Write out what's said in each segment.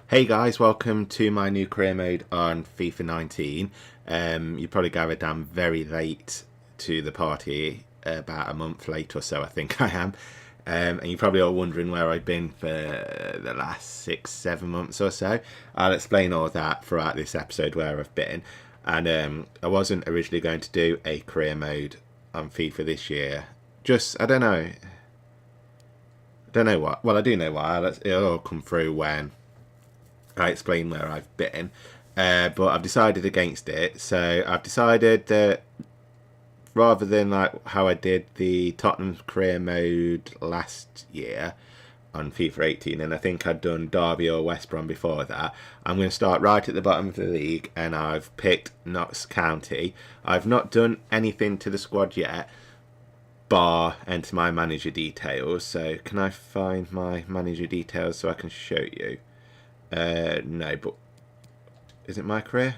Hey guys, welcome to my new career mode on FIFA 19. You probably gathered I'm very late to the party, about a month late or so I think I am. And you're probably all wondering where I've been for the last 6, 7 months or so. I'll explain all that throughout this episode where I've been. And I wasn't originally going to do a career mode on FIFA this year. Just, I don't know. Don't know what. Well, I do know why. It'll all come through when I explain where I've been. But I've decided against it. So I've decided that rather than like how I did the Tottenham career mode last year on FIFA 18, and I think I'd done Derby or West Brom before that, I'm going to start right at the bottom of the league, and I've picked Notts County. I've not done anything to the squad yet, bar enter my manager details. So can I find my manager details so I can show you? No, but is it my career?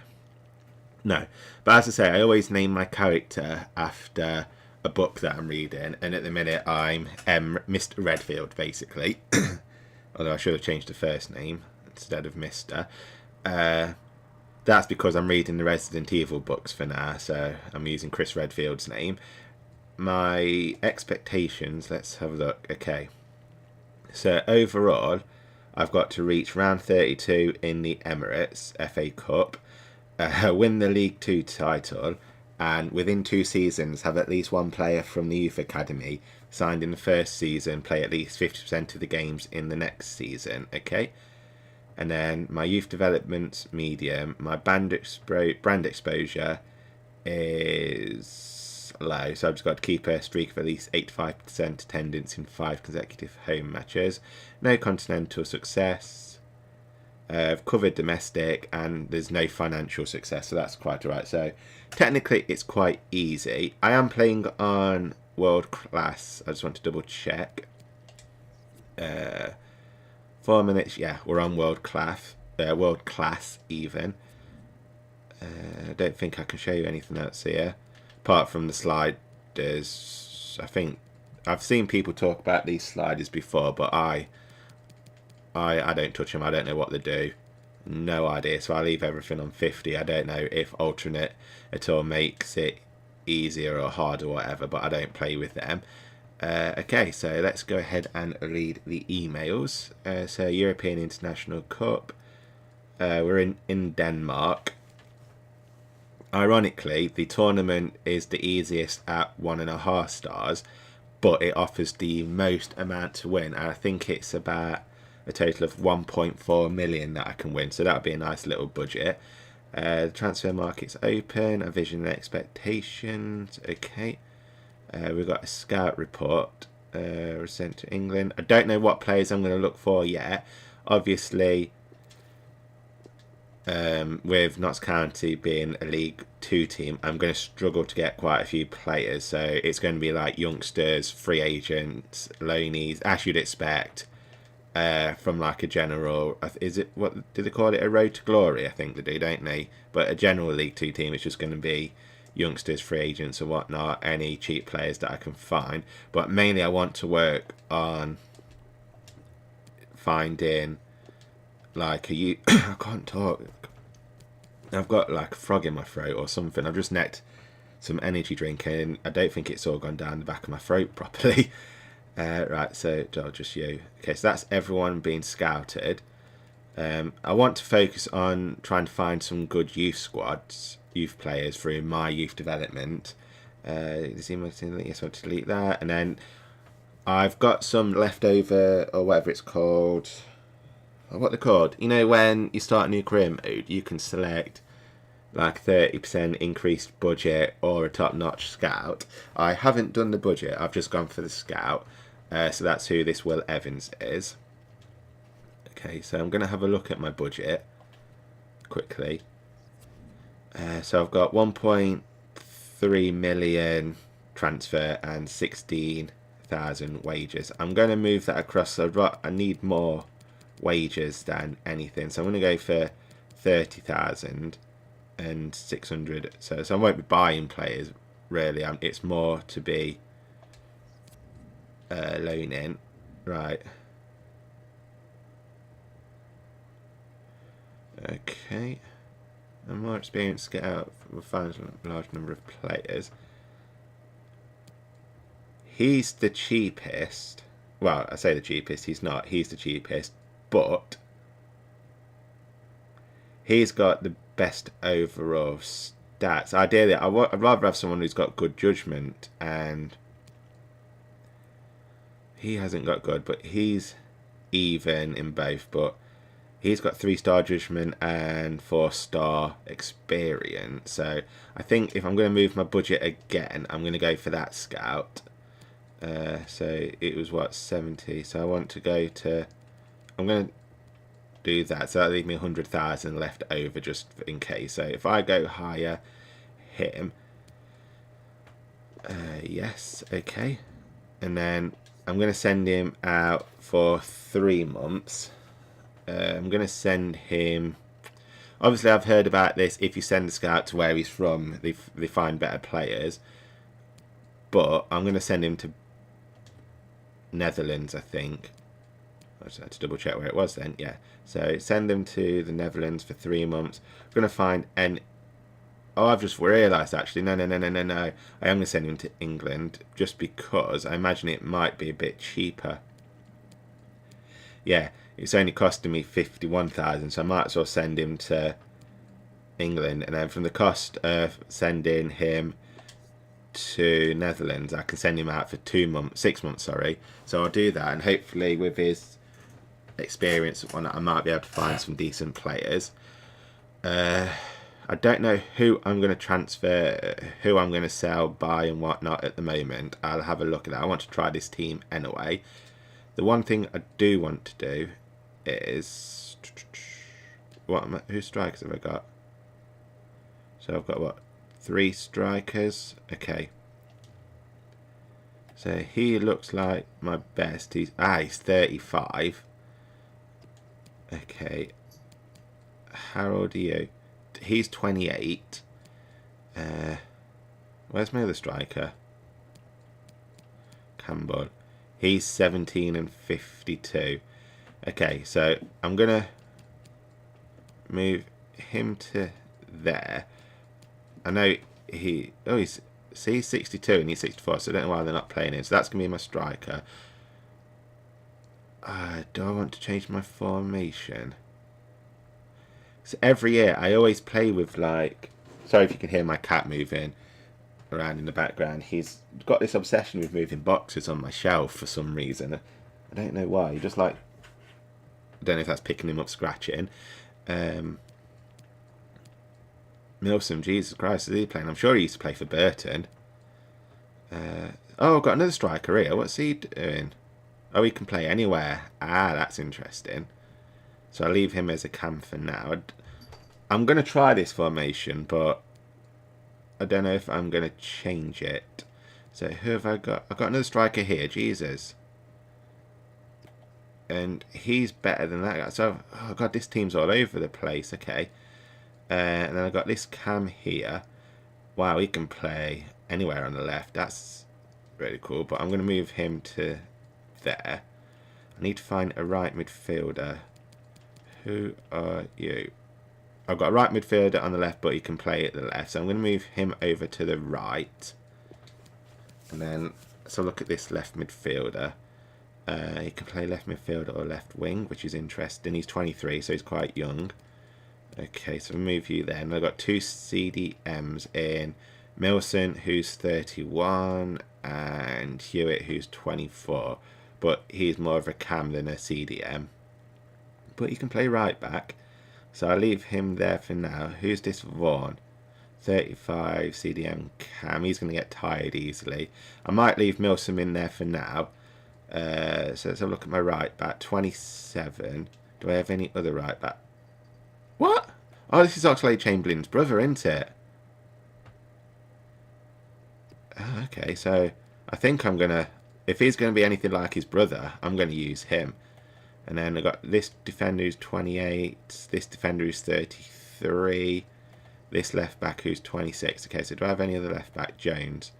No. But as I say, I always name my character after a book that I'm reading, and at the minute I'm Mr. Redfield, basically. Although I should have changed the first name instead of Mr. That's because I'm reading the Resident Evil books for now, so I'm using Chris Redfield's name. My expectations, let's have a look. Okay. So overall, I've got to reach round 32 in the Emirates FA Cup, win the League 2 title, and within 2 seasons have at least one player from the youth academy signed in the first season play at least 50% of the games in the next season. Okay. And then my youth development medium, my brand exposure is low, so I've just got to keep a streak of at least 85% attendance in 5 consecutive home matches. No continental success. I've covered domestic, and there's no financial success, so that's quite alright. So technically it's quite easy. I am playing on world class. I just want to double check. 4 minutes, yeah, we're on world class even. I don't think I can show you anything else here apart from the sliders. I think I've seen people talk about these sliders before, but I don't touch them. I don't know what they do. No idea. So I leave everything on 50. I don't know if alternate at all makes it easier or harder or whatever, but I don't play with them. Okay, so let's go ahead and read the emails. So European International Cup. We're in Denmark. Ironically, the tournament is the easiest at 1.5 stars, but it offers the most amount to win. And I think it's about a total of 1.4 million that I can win, so that would be a nice little budget. The transfer market's open. A vision and expectations. Okay. We've got a scout report sent to England. I don't know what players I'm going to look for yet. Obviously, with Notts County being a League 2 team, I'm going to struggle to get quite a few players. So it's going to be like youngsters, free agents, loanees, as you'd expect from like a general. Is it, what do they call it? A road to glory, I think they do, don't they? But a general League 2 team is just going to be youngsters, free agents, or whatnot, any cheap players that I can find. But mainly, I want to work on finding like I can't talk. I've got like a frog in my throat or something. I've just necked some energy drink, and I don't think it's all gone down the back of my throat properly. Right, so I'll just you. Okay, so that's everyone being scouted. I want to focus on trying to find some good youth squads, youth players through my youth development. Yes, I want to delete that, and then I've got some leftover or whatever it's called. What they're called? You know, when you start a new career mode, you can select like 30% increased budget or a top-notch scout. I haven't done the budget. I've just gone for the scout. So that's who this Will Evans is. Okay, so I'm going to have a look at my budget quickly. So I've got 1.3 million transfer and 16,000 wages. I'm going to move that across. So I need more wages than anything. So I'm going to go for 30,000 and 600. So I won't be buying players, really. It's more to be loaning. Right. Okay. And more experience to get out with a large number of players. He's the cheapest. Well, I say the cheapest, he's not. He's the cheapest. But he's got the best overall stats. Ideally, I'd rather have someone who's got good judgment. And he hasn't got good, but he's even in both. But he's got 3-star judgment and 4-star experience. So I think if I'm going to move my budget again, I'm going to go for that scout. So it was what, 70. So I want to go to, I'm going to do that. So that'll leave me 100,000 left over just in case. So if I go higher, him. Yes, okay. And then I'm going to send him out for 3 months. I'm going to send him. Obviously, I've heard about this. If you send the scout to where he's from, they find better players. But I'm going to send him to Netherlands, I think. I just had to double check where it was then. Yeah. So send them to the Netherlands for 3 months. We're going to find an. Oh, I've just realised actually. No. I am going to send him to England just because I imagine it might be a bit cheaper. Yeah. It's only costing me 51,000, so I might as well send him to England, and then from the cost of sending him to Netherlands, I can send him out for 6 months. Sorry, so I'll do that, and hopefully with his experience, I might be able to find some decent players. I don't know who I'm going to transfer, who I'm going to sell, buy, and whatnot at the moment. I'll have a look at that. I want to try this team anyway. The one thing I do want to do is whose strikers have I got? So I've got what, 3 strikers. Okay, so he looks like my best. He's 35. Okay, how old are you? He's 28. Where's my other striker? Campbell. He's 17 and 52. Okay, so I'm going to move him to there. I know he's 62 and he's 64, so I don't know why they're not playing him. So that's going to be my striker. Do I want to change my formation? So every year I always play with, like, sorry if you can hear my cat moving around in the background. He's got this obsession with moving boxes on my shelf for some reason. I don't know why. He just, like, I don't know if that's picking him up scratching. Milsom, Jesus Christ, is he playing? I'm sure he used to play for Burton. Oh, I've got another striker here. What's he doing? Oh, he can play anywhere. That's interesting. So I'll leave him as a cam for now. I'm going to try this formation, but I don't know if I'm going to change it. So who have I got? I've got another striker here. Jesus. And he's better than that guy. So, oh god, this team's all over the place. Okay. And then I've got this cam here. Wow, he can play anywhere on the left. That's really cool. But I'm going to move him to there. I need to find a right midfielder. Who are you? I've got a right midfielder on the left, but he can play at the left. So I'm going to move him over to the right. And then, so look at this left midfielder. He can play left midfielder or left wing, which is interesting. He's 23, so he's quite young. Okay, so we'll move you there. And I've got 2 CDMs in Milson, who's 31, and Hewitt, who's 24. But he's more of a cam than a CDM. But he can play right back. So I'll leave him there for now. Who's this Vaughan? 35 CDM cam. He's going to get tired easily. I might leave Milsom in there for now. So let's have a look at my right back. 27. Do I have any other right back? What? Oh, this is Oxlade-Chamberlain's brother, isn't it? Oh, okay, so I think I'm going to... If he's going to be anything like his brother, I'm going to use him. And then I've got this defender who's 28. This defender who's 33. This left back who's 26. Okay, so do I have any other left back? Jones.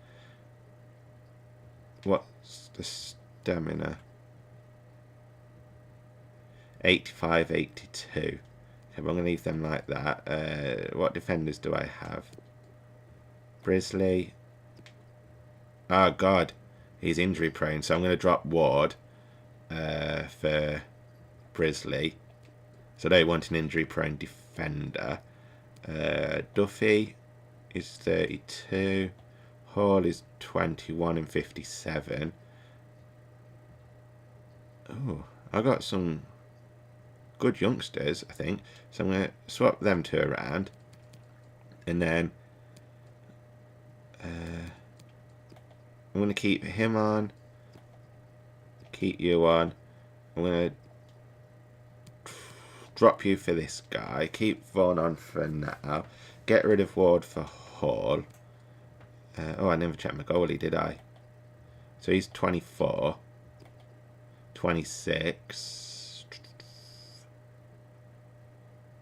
What's the stamina? 85, 82. I'm going to leave them like that. What defenders do I have? Brisley. Oh, God. He's injury prone. So I'm going to drop Ward for Brisley. So they want an injury prone defender. Duffy is 32. Hall is 21 and 57. Oh, I got some good youngsters, I think. So I'm going to swap them two around. And then I'm going to keep him on. Keep you on. I'm going to drop you for this guy. Keep Vaughan on for now. Get rid of Ward for Hall. Oh, I never checked my goalie, did I? So he's 24. 26.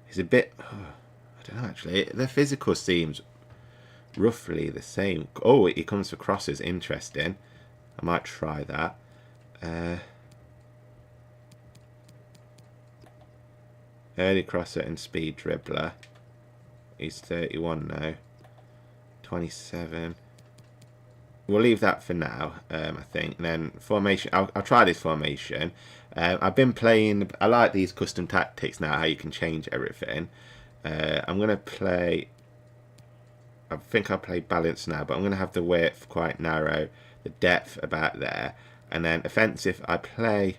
He's a bit... Oh, I don't know, actually. The physical seems roughly the same. Oh, he comes for crosses. Interesting. I might try that. Early crosser and speed dribbler. He's 31 now. 27. We'll leave that for now, I think. And then formation, I'll try this formation. I've been playing, I like these custom tactics now, how you can change everything. I'm going to play, I think I'll play balance now, but I'm going to have the width quite narrow, the depth about there. And then offensive, I play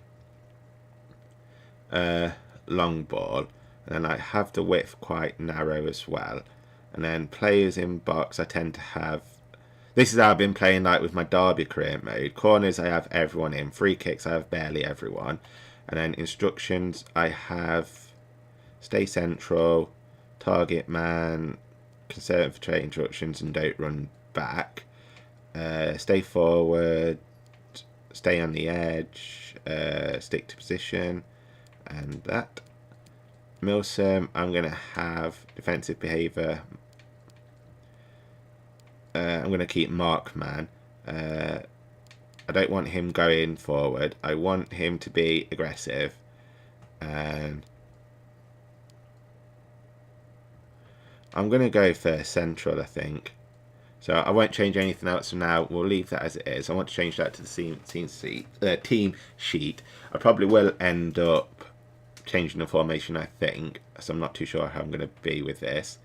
long ball, and then I have the width quite narrow as well. And then players in box, I tend to have, this is how I've been playing like with my Derby career mode. Corners, I have everyone in. Free kicks, I have barely everyone. And then instructions, I have stay central, target man, concentrate instructions and don't run back. Stay forward, stay on the edge, stick to position, and that. Milsom, I'm going to have defensive behaviour. I'm going to keep Markman. I don't want him going forward. I want him to be aggressive. And I'm going to go for central, I think. So I won't change anything else for now. We'll leave that as it is. I want to change that to the team sheet. I probably will end up changing the formation, I think. So I'm not too sure how I'm going to be with this.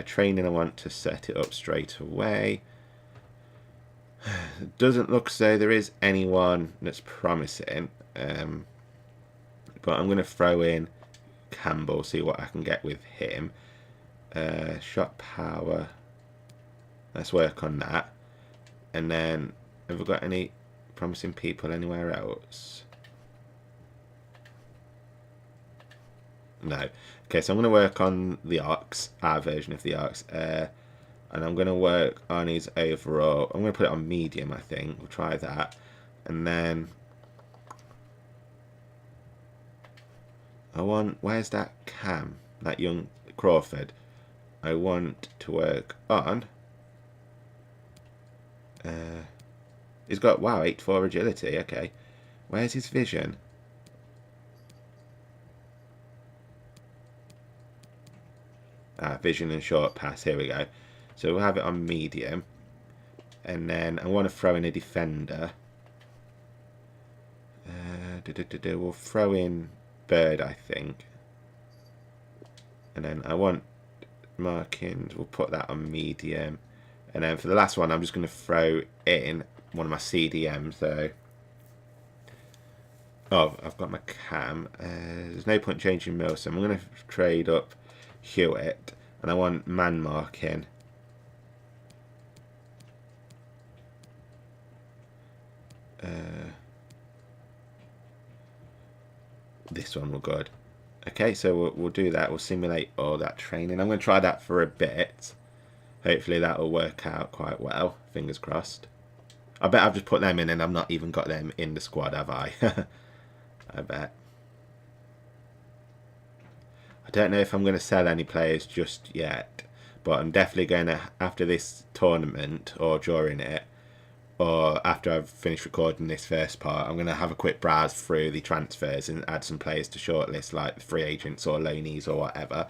Training, I want to set it up straight away. Doesn't look as though there is anyone that's promising. But I'm going to throw in Campbell, see what I can get with him. Shot power. Let's work on that. And then, have we got any promising people anywhere else? No. Okay, so I'm going to work on the Ox, our version of the Ox. And I'm going to work on his overall. I'm going to put it on medium, I think. We'll try that. And then I want, where's that Cam? That young Crawford. I want to work on. He's got, wow, 8-4 agility. Okay. Where's his vision? Vision and short pass. Here we go. So we'll have it on medium. And then I want to throw in a defender. We'll throw in Bird, I think. And then I want markings. We'll put that on medium. And then for the last one, I'm just going to throw in one of my CDMs. So, oh, I've got my Cam. There's no point changing Mill, so I'm going to trade up Hewitt. And I want man marking. This one will good. Okay, so we'll do that. We'll simulate all that training. I'm going to try that for a bit. Hopefully that will work out quite well. Fingers crossed. I bet I've just put them in and I've not even got them in the squad, have I? I bet. I don't know if I'm going to sell any players just yet. But I'm definitely going to, after this tournament or during it, or after I've finished recording this first part, I'm going to have a quick browse through the transfers and add some players to shortlist, like free agents or loanees or whatever.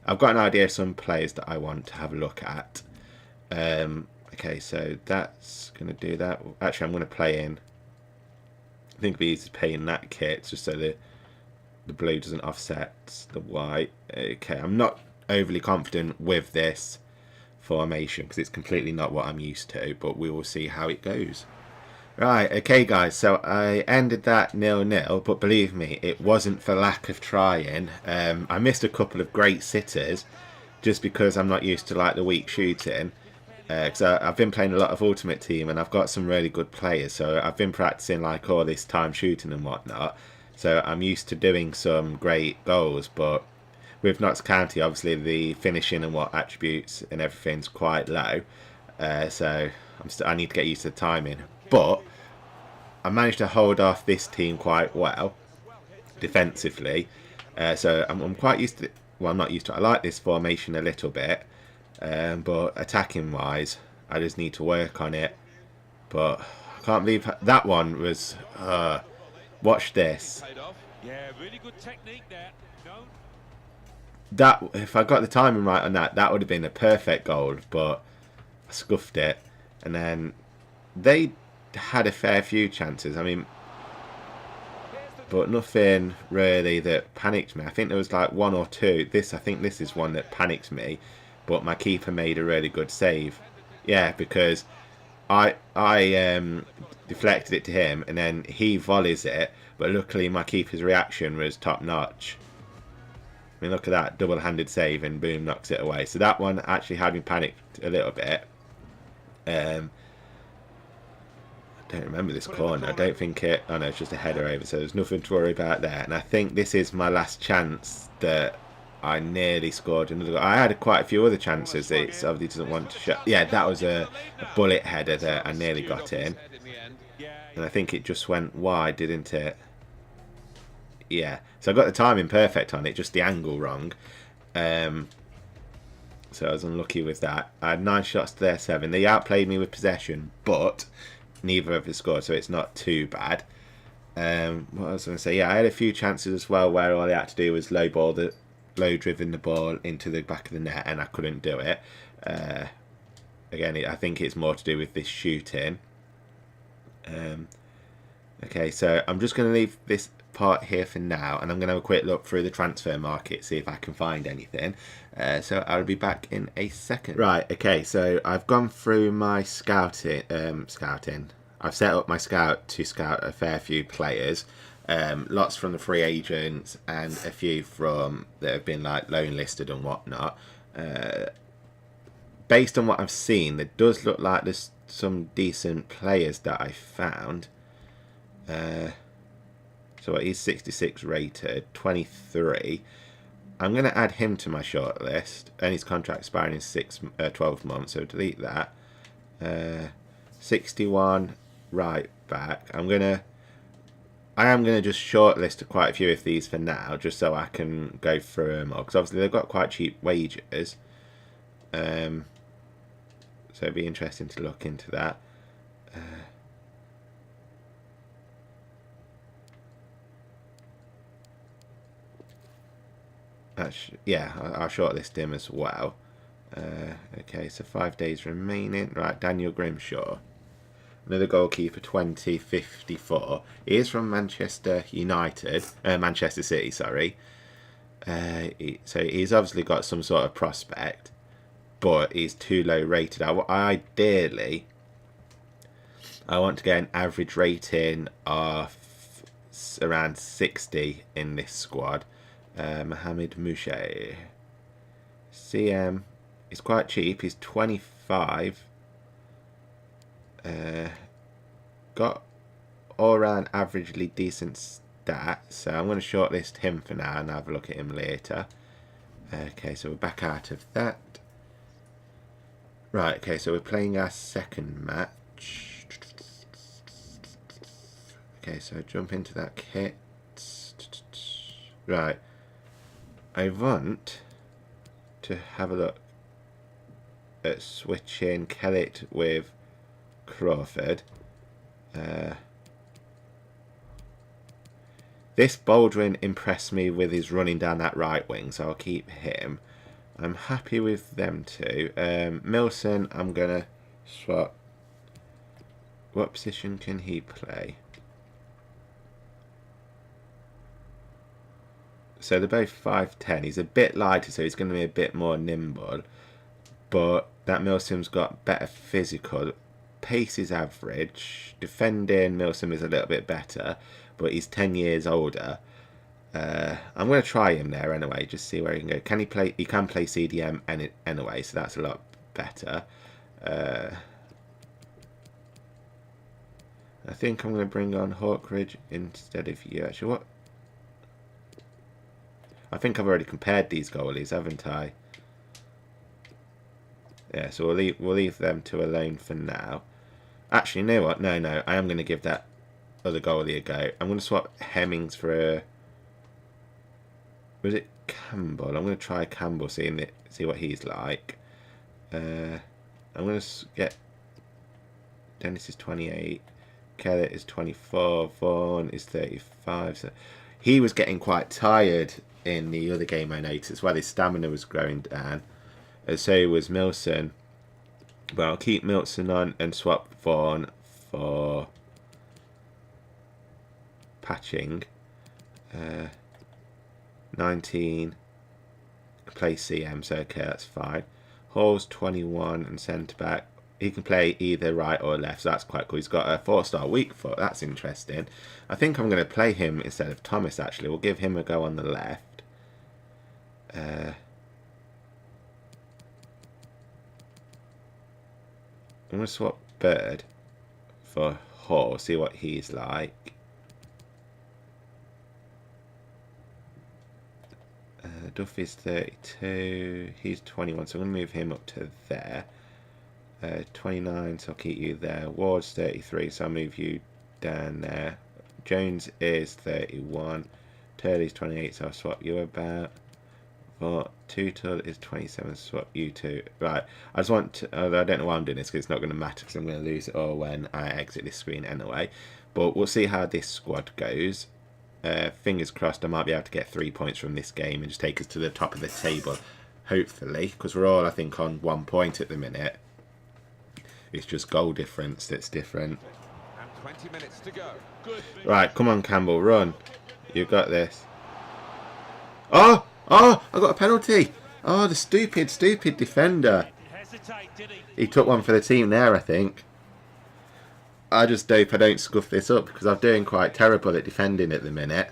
I've got an idea of some players that I want to have a look at. Okay, so that's going to do that. Actually, I'm going to play in. I think it'd be easy to play in that kit just so the blue doesn't offset the white. Okay, I'm not overly confident with this formation because it's completely not what I'm used to, but we will see how it goes. Right, okay guys, so I ended that 0-0, but believe me, it wasn't for lack of trying. I missed a couple of great sitters just because I'm not used to like the weak shooting. Because I've been playing a lot of Ultimate Team and I've got some really good players, so I've been practicing like all this time shooting and whatnot, so I'm used to doing some great goals. But with Notts County, obviously the finishing and what attributes and everything's quite low, so I need to get used to the timing. But I managed to hold off this team quite well defensively, so I'm quite used to it. Well, I'm not used to it. I like this formation a little bit. But attacking wise, I just need to work on it. But I can't believe that one was. Watch this. Yeah, really good technique there. That if I got the timing right on that, that would have been a perfect goal. But I scuffed it, and then they had a fair few chances. I mean, but nothing really that panicked me. I think there was like one or two. I think this is one that panicked me. But my keeper made a really good save. Yeah, because I deflected it to him and then he volleys it, but luckily my keeper's reaction was top notch. I mean, look at that double-handed save and boom, knocks it away. So that one actually had me panicked a little bit. I don't remember this corner. I don't think it. Oh no, it's just a header over, so there's nothing to worry about there. And I think this is my last chance that I nearly scored another goal. I had quite a few other chances. It obviously doesn't want to show. Yeah, that was a bullet header that I nearly got in. And I think it just went wide, didn't it? Yeah. So I got the timing perfect on it, just the angle wrong. So I was unlucky with that. I had 9 shots to their 7. They outplayed me with possession, but neither of us scored, so it's not too bad. What I was going to say, yeah, I had a few chances as well where all I had to do was low driven the ball into the back of the net and I couldn't do it. Again, I think it's more to do with this shooting. Okay, so I'm just going to leave this part here for now and I'm going to have a quick look through the transfer market, see if I can find anything. So I'll be back in a second. Right, okay, so I've gone through my scouting. I've set up my scout to scout a fair few players. Lots from the free agents and a few from that have been like loan listed and whatnot. Based on what I've seen, it does look like there's some decent players that I found. So he's 66 rated, 23. I'm going to add him to my shortlist, and his contract expiring in 12 months, so delete that. 61 right back. I am going to just shortlist quite a few of these for now, just so I can go through them all. Because obviously they've got quite cheap wages. So it'd be interesting to look into that. Yeah, I'll shortlist him as well. Okay, so 5 days remaining. Right, Daniel Grimshaw. Another goalkeeper, 2054. He is from Manchester United. Manchester City, sorry. So he's obviously got some sort of prospect, but he's too low rated. Ideally, I want to get an average rating of around 60 in this squad. Mohamed Mouche. CM is quite cheap. He's 25. Got all around averagely decent stats, so I'm going to shortlist him for now and have a look at him later. Okay, so we're back out of that. Right, okay, so we're playing our second match. Okay, so jump into that kit. Right, I want to have a look at switching Kellet with Crawford. This Baldwin impressed me with his running down that right wing, so I'll keep him. I'm happy with them two. Milson, I'm going to swap. What position can he play? So they're both 5'10". He's a bit lighter, so he's going to be a bit more nimble. But that Milson's got better physical. Pace is average. Defending, Milson is a little bit better, but he's 10 years older. I'm going to try him there anyway, just see where he can go. Can he play? He can play CDM anyway, so that's a lot better. I think I'm going to bring on Hawkridge instead of you. Actually, what? I think I've already compared these goalies, haven't I? Yeah, so we'll leave them two alone for now. Actually, you know what? No, I am going to give that other goalie a go. I'm going to swap Hemmings for a... Was it Campbell? I'm going to try Campbell, see what he's like. I'm going to get... Dennis is 28. Kellett is 24. Vaughan is 35. So he was getting quite tired in the other game, I noticed as well. His stamina was growing down. And so was Milson. But I'll keep Milson on and swap Vaughan for Patching. 19. Play CM, so okay, that's fine. Hall's 21 and centre back. He can play either right or left, so that's quite cool. He's got a 4-star weak foot. That's interesting. I think I'm going to play him instead of Thomas, actually. We'll give him a go on the left. I'm going to swap Bird for Hall, see what he's like. Duffy's 32. He's 21, so I'm going to move him up to there. 29, so I'll keep you there. Ward's 33, so I'll move you down there. Jones is 31. Turley's 28, so I'll swap you about. Tootle is 27, so swap you two. Right, I just want to, I don't know why I'm doing this because it's not going to matter because I'm going to lose it all when I exit this screen anyway. But we'll see how this squad goes. Fingers crossed I might be able to get 3 points from this game and just take us to the top of the table. Hopefully, because we're all, I think, on 1 point at the minute. It's just goal difference that's different. And 20 minutes to go. Good. Right, come on, Campbell, run. You got this. Oh, I got a penalty. Oh, the stupid defender. He took one for the team there, I think. I just hope I don't scuff this up because I'm doing quite terrible at defending at the minute.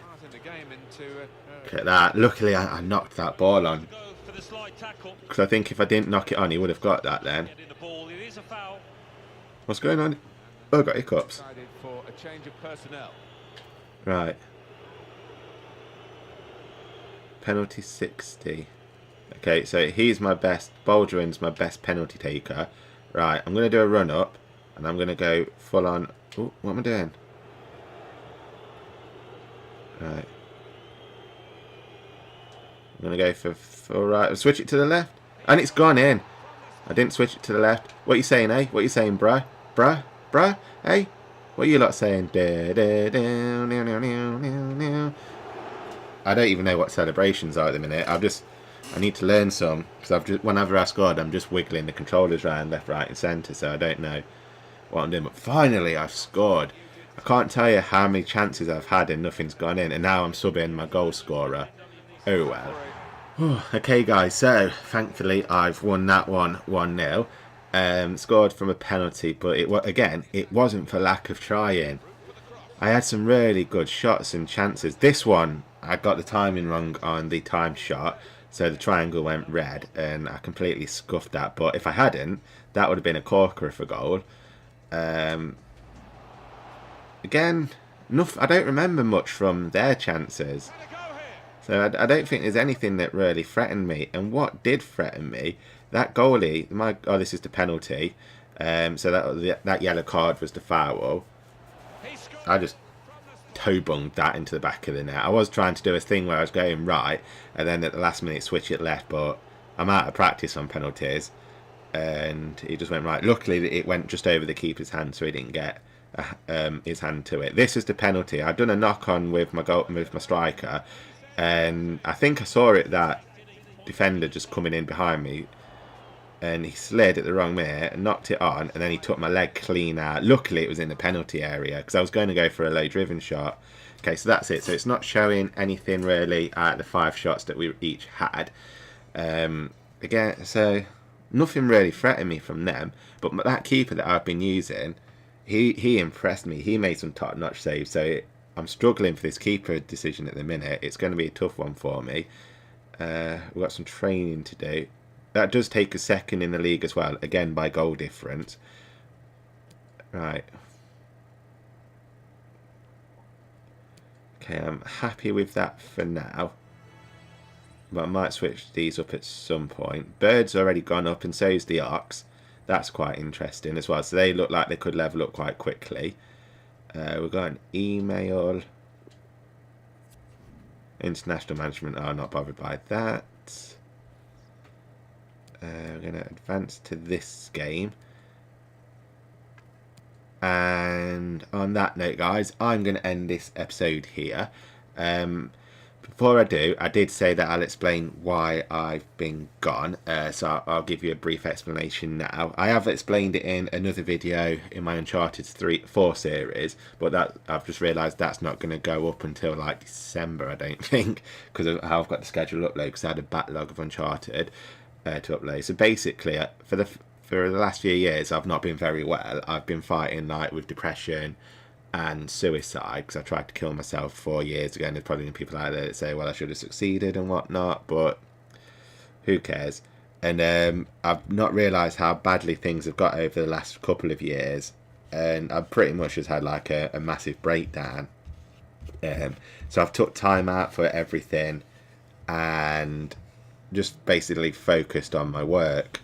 Look at that. Luckily, I knocked that ball on. Because I think if I didn't knock it on, he would have got that then. What's going on? Oh, I got hiccups. Right. Penalty 60. Okay, so he's my best. Baldwin's my best penalty taker. Right, I'm going to do a run up. And I'm going to go full on. Oh, what am I doing? Right. I'm going to go for full right. I'll switch it to the left. And it's gone in. I didn't switch it to the left. What are you saying, eh? What are you saying, bruh? Bruh? Hey? What are you lot saying? I don't even know what celebrations are at the minute. I need to learn some. Because whenever I scored, I'm just wiggling the controllers around left, right and centre. So I don't know what I'm doing, but finally I've scored. I can't tell you how many chances I've had and nothing's gone in, and now I'm subbing my goal scorer. Oh well. Okay guys, so thankfully I've won that one 1-0. Scored from a penalty, but it wasn't for lack of trying. I had some really good shots and chances. This one I got the timing wrong on the timed shot, so the triangle went red and I completely scuffed that, but if I hadn't, that would have been a corker of a goal. Again, I don't remember much from their chances, so I don't think there's anything that really threatened me. And what did threaten me, that goalie, this is the penalty, so that yellow card was the foul. I just toe bunged that into the back of the net. I was trying to do a thing where I was going right and then at the last minute switch it left, but I'm out of practice on penalties. and he just went right. Luckily, it went just over the keeper's hand, so he didn't get his hand to it. This is the penalty. I'd done a knock on with my striker, and I think I saw it, that defender just coming in behind me, and he slid at the wrong minute and knocked it on, and then he took my leg clean out. Luckily, it was in the penalty area because I was going to go for a low driven shot. Okay, so that's it. So it's not showing anything really at the 5 shots that we each had. Again, so nothing really threatened me from them. But that keeper that I've been using, he impressed me. He made some top-notch saves. So I'm struggling for this keeper decision at the minute. It's going to be a tough one for me. We've got some training to do. That does take a second in the league as well. Again, by goal difference. Right. Okay, I'm happy with that for now. But I might switch these up at some point. Bird's already gone up, and so is the Ox. That's quite interesting as well. So they look like they could level up quite quickly. We've got an email. International management are not bothered by that. We're going to advance to this game. And on that note, guys, I'm going to end this episode here. Before I do, I did say that I'll explain why I've been gone, so I'll give you a brief explanation now. I have explained it in another video in my Uncharted 4 series, but that I've just realised that's not going to go up until like December, I don't think, because of how I've got the schedule upload, because I had a backlog of Uncharted to upload. So basically, for the last few years, I've not been very well. I've been fighting like with depression and suicide, because I tried to kill myself 4 years ago, and there's probably people out there that say, well, I should have succeeded and whatnot, but who cares? And I've not realised how badly things have got over the last couple of years, and I've pretty much just had like a massive breakdown. So I've took time out for everything and just basically focused on my work,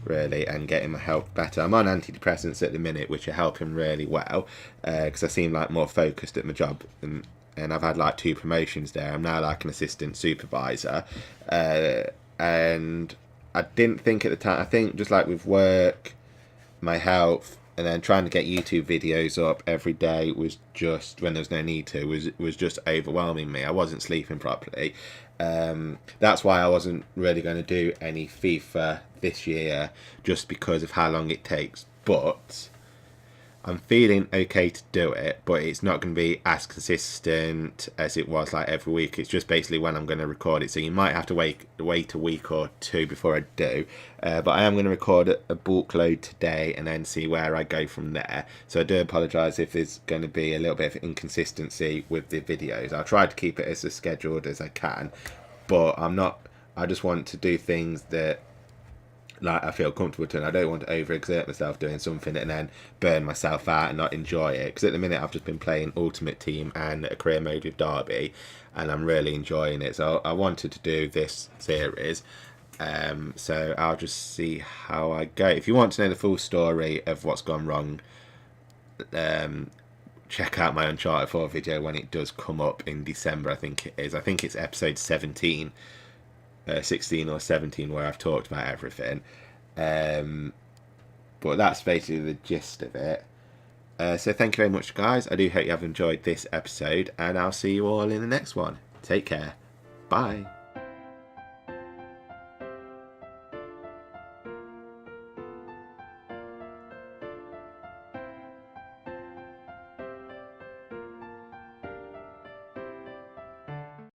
really, and getting my health better. I'm on antidepressants at the minute, which are helping really well, because I seem like more focused at my job, and I've had like 2 promotions there. I'm now like an assistant supervisor, and I didn't think at the time, I think just like with work, my health, and then trying to get YouTube videos up every day was just, when there's no need to, was just overwhelming me. I wasn't sleeping properly. That's why I wasn't really going to do any FIFA this year, just because of how long it takes. But I'm feeling okay to do it, but it's not going to be as consistent as it was like every week. It's just basically when I'm going to record it, so you might have to wait a week or 2 before I do. But I am going to record a bulk load today and then see where I go from there. So I do apologise if there's going to be a little bit of inconsistency with the videos. I'll try to keep it as scheduled as I can, but I just want to do things that like I feel comfortable doing. I don't want to overexert myself doing something and then burn myself out and not enjoy it, because at the minute I've just been playing Ultimate Team and a career mode with Derby, and I'm really enjoying it. So I wanted to do this series, so I'll just see how I go. If you want to know the full story of what's gone wrong, check out my Uncharted 4 video when it does come up in December. I think it is. I think it's episode 17. 16 or 17, where I've talked about everything, but that's basically the gist of it. So thank you very much, guys. I do hope you have enjoyed this episode, and I'll see you all in the next one. Take care. Bye.